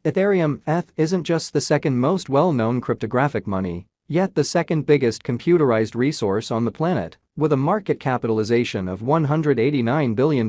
Ethereum ETH isn't just the second most well-known cryptographic money, yet the second biggest computerized resource on the planet, with a market capitalization of $189 billion.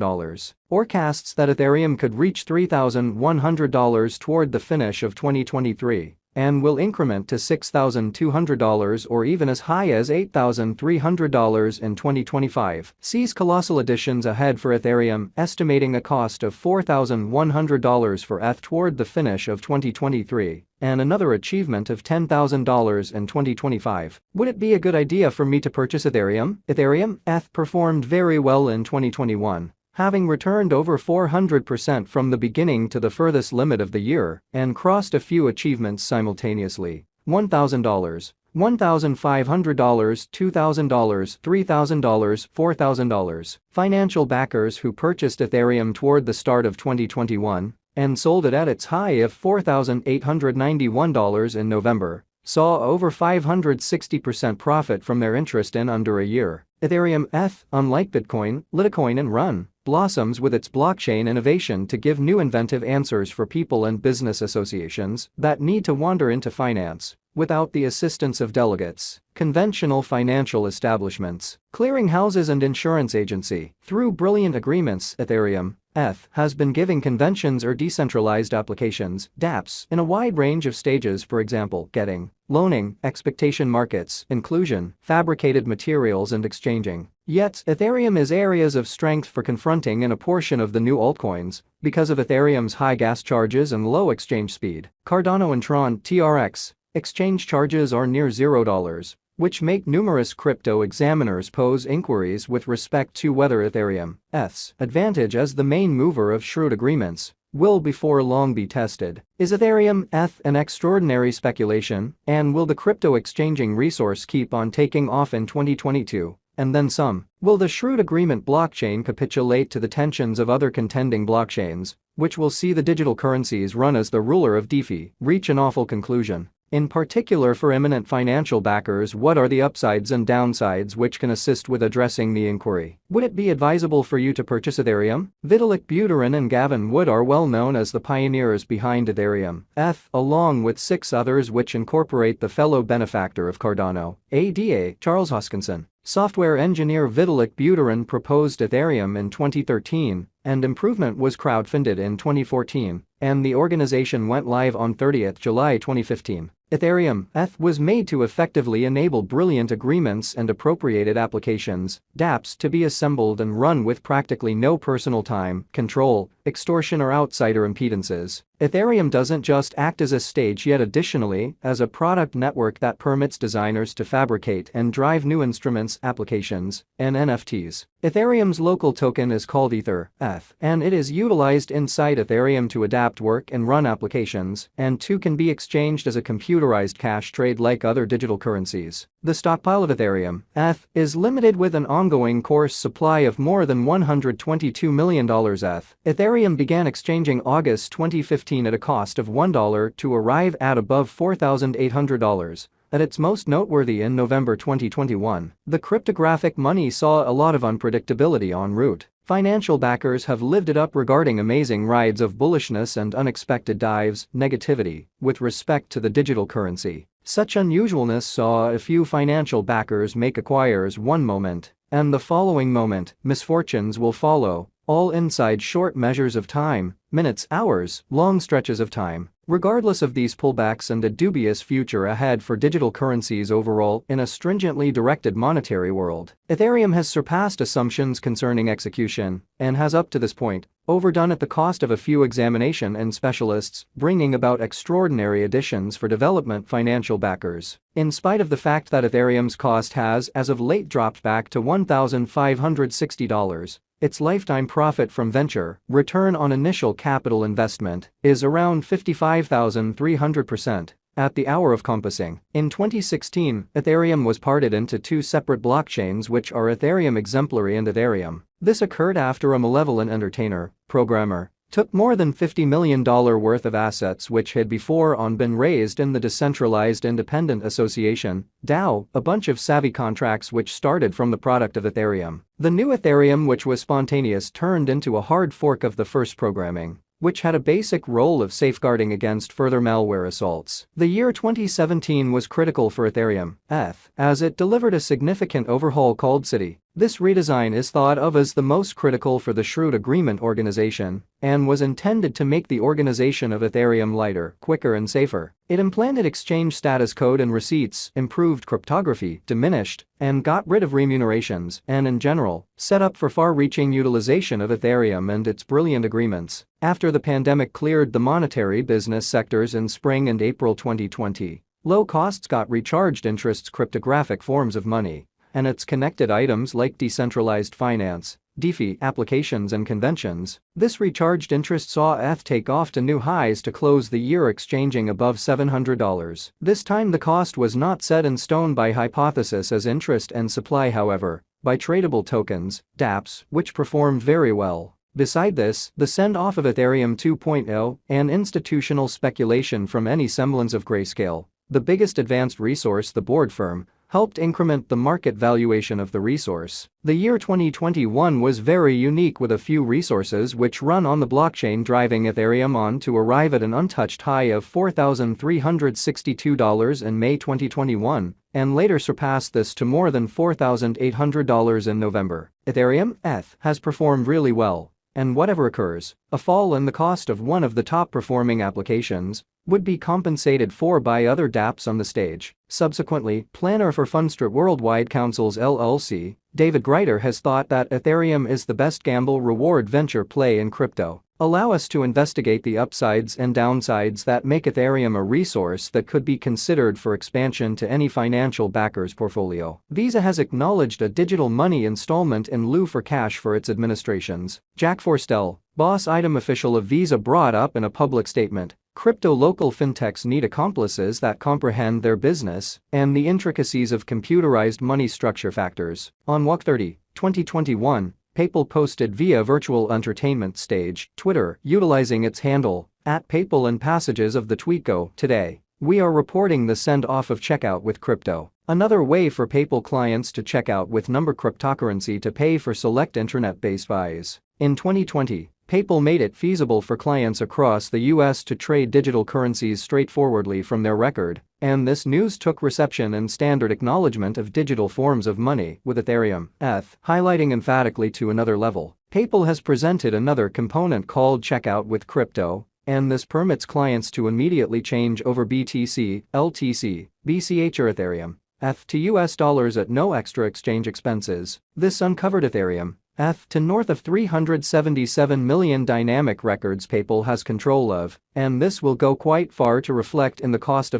Forecasts that Ethereum could reach $3,100 toward the finish of 2023 and will increment to $6,200 or even as high as $8,300 in 2025. Sees colossal additions ahead for Ethereum, estimating a cost of $4,100 for ETH toward the finish of 2023 and another achievement of $10,000 in 2025. Would it be a good idea for me to purchase Ethereum? Ethereum ETH performed very well in 2021. Having returned over 400% from the beginning to the furthest limit of the year and crossed a few achievements simultaneously. $1,000, $1,500, $2,000, $3,000, $4,000. Financial backers who purchased Ethereum toward the start of 2021 and sold it at its high of $4,891 in November saw over 560% profit from their interest in under a year. Ethereum ETH, unlike Bitcoin, Litecoin and Run, blossoms with its blockchain innovation to give new inventive answers for people and business associations that need to wander into finance without the assistance of delegates, conventional financial establishments, clearinghouses and insurance agency. Through brilliant agreements, Ethereum ETH has been giving conventions or decentralized applications (dApps) in a wide range of stages, for example, getting, loaning, expectation markets, inclusion, fabricated materials and exchanging. Yet, Ethereum is areas of strength for confronting in a portion of the new altcoins because of Ethereum's high gas charges and low exchange speed. Cardano and Tron TRX exchange charges are near $0, which make numerous crypto examiners pose inquiries with respect to whether Ethereum ETH's advantage as the main mover of shrewd agreements will before long be tested. Is Ethereum ETH an extraordinary speculation, and will the crypto exchanging resource keep on taking off in 2022? And then some. Will the shrewd agreement blockchain capitulate to the tensions of other contending blockchains, which will see the digital currencies run as the ruler of DeFi reach an awful conclusion? In particular, for eminent financial backers, what are the upsides and downsides which can assist with addressing the inquiry? Would it be advisable for you to purchase Ethereum? Vitalik Buterin and Gavin Wood are well known as the pioneers behind Ethereum ETH, along with 6 others which incorporate the fellow benefactor of Cardano, ADA, Charles Hoskinson. Software engineer Vitalik Buterin proposed Ethereum in 2013, and improvement was crowdfunded in 2014, and the organization went live on 30 July 2015. Ethereum ETH was made to effectively enable brilliant agreements and appropriated applications, dApps, to be assembled and run with practically no personal time, control, extortion or outsider impedances. Ethereum doesn't just act as a stage, yet additionally as a product network that permits designers to fabricate and drive new instruments, applications, and NFTs. Ethereum's local token is called Ether, ETH, and it is utilized inside Ethereum to adapt work and run applications, and too can be exchanged as a computerized cash trade like other digital currencies. The stockpile of Ethereum ETH is limited with an ongoing course supply of more than $122 million ETH. Ethereum began exchanging August 2015 at a cost of $1 to arrive at above $4,800. At its most noteworthy in November 2021, the cryptographic money saw a lot of unpredictability en route. Financial backers have lived it up regarding amazing rides of bullishness and unexpected dives, negativity, with respect to the digital currency. Such unusualness saw a few financial backers make acquires one moment, and the following moment, misfortunes will follow, all inside short measures of time, minutes, hours, long stretches of time. Regardless of these pullbacks and a dubious future ahead for digital currencies overall in a stringently directed monetary world, Ethereum has surpassed assumptions concerning execution and has up to this point overdone at the cost of a few examination and specialists, bringing about extraordinary additions for development financial backers. In spite of the fact that Ethereum's cost has as of late dropped back to $1,560, its lifetime profit from venture, return on initial capital investment, is around 55,300% at the hour of compassing. In 2016, Ethereum was parted into 2 separate blockchains, which are Ethereum Exemplary and Ethereum. This occurred after a malevolent entertainer, programmer, took more than $50 million worth of assets which had before been raised in the Decentralized Independent Association, DAO, a bunch of savvy contracts which started from the product of Ethereum. The new Ethereum, which was spontaneous, turned into a hard fork of the first programming. which had a basic role of safeguarding against further malware assaults. The year 2017 was critical for Ethereum, as it delivered a significant overhaul called City. This redesign is thought of as the most critical for the Shrewd Agreement organization and was intended to make the organization of Ethereum lighter, quicker and safer. It implanted exchange status code and receipts, improved cryptography, diminished and got rid of remunerations, and in general, set up for far-reaching utilization of Ethereum and its brilliant agreements. After the pandemic cleared the monetary business sectors in spring and April 2020, low costs got recharged interest's cryptographic forms of money and its connected items like decentralized finance, DeFi applications and conventions. This recharged interest saw ETH take off to new highs to close the year exchanging above $700. This time the cost was not set in stone by hypothesis as interest and supply, however, by tradable tokens, dApps, which performed very well. Beside this, the send-off of Ethereum 2.0 and institutional speculation from any semblance of Grayscale, the biggest advanced resource the board firm, helped increment the market valuation of the resource. The year 2021 was very unique with a few resources which run on the blockchain driving Ethereum on to arrive at an untouched high of $4,362 in May 2021 and later surpassed this to more than $4,800 in November. Ethereum, ETH, has performed really well. And whatever occurs, a fall in the cost of one of the top-performing applications would be compensated for by other dApps on the stage. Subsequently, planner for Fundstrat Worldwide Councils LLC, David Greiter has thought that Ethereum is the best gamble-reward venture play in crypto. Allow us to investigate the upsides and downsides that make Ethereum a resource that could be considered for expansion to any financial backer's portfolio. Visa has acknowledged a digital money installment in lieu for cash for its administrations. Jack Forstell, boss item official of Visa, brought up in a public statement, crypto local fintechs need accomplices that comprehend their business and the intricacies of computerized money structure factors. On Walk 30, 2021, PayPal posted via virtual entertainment stage, Twitter, utilizing its handle, @PayPal, and passages of the tweet go, "Today, we are reporting the send-off of checkout with crypto, another way for PayPal clients to check out with number cryptocurrency to pay for select internet-based buys." In 2020, PayPal made it feasible for clients across the US to trade digital currencies straightforwardly from their record, and this news took reception and standard acknowledgement of digital forms of money, with Ethereum, ETH, highlighting emphatically to another level. PayPal has presented another component called Checkout with Crypto, and this permits clients to immediately change over BTC, LTC, BCH or Ethereum, ETH to US dollars at no extra exchange expenses. This uncovered Ethereum, ETH to north of 377 million dynamic records PayPal has control of, and this will go quite far to reflect in the cost of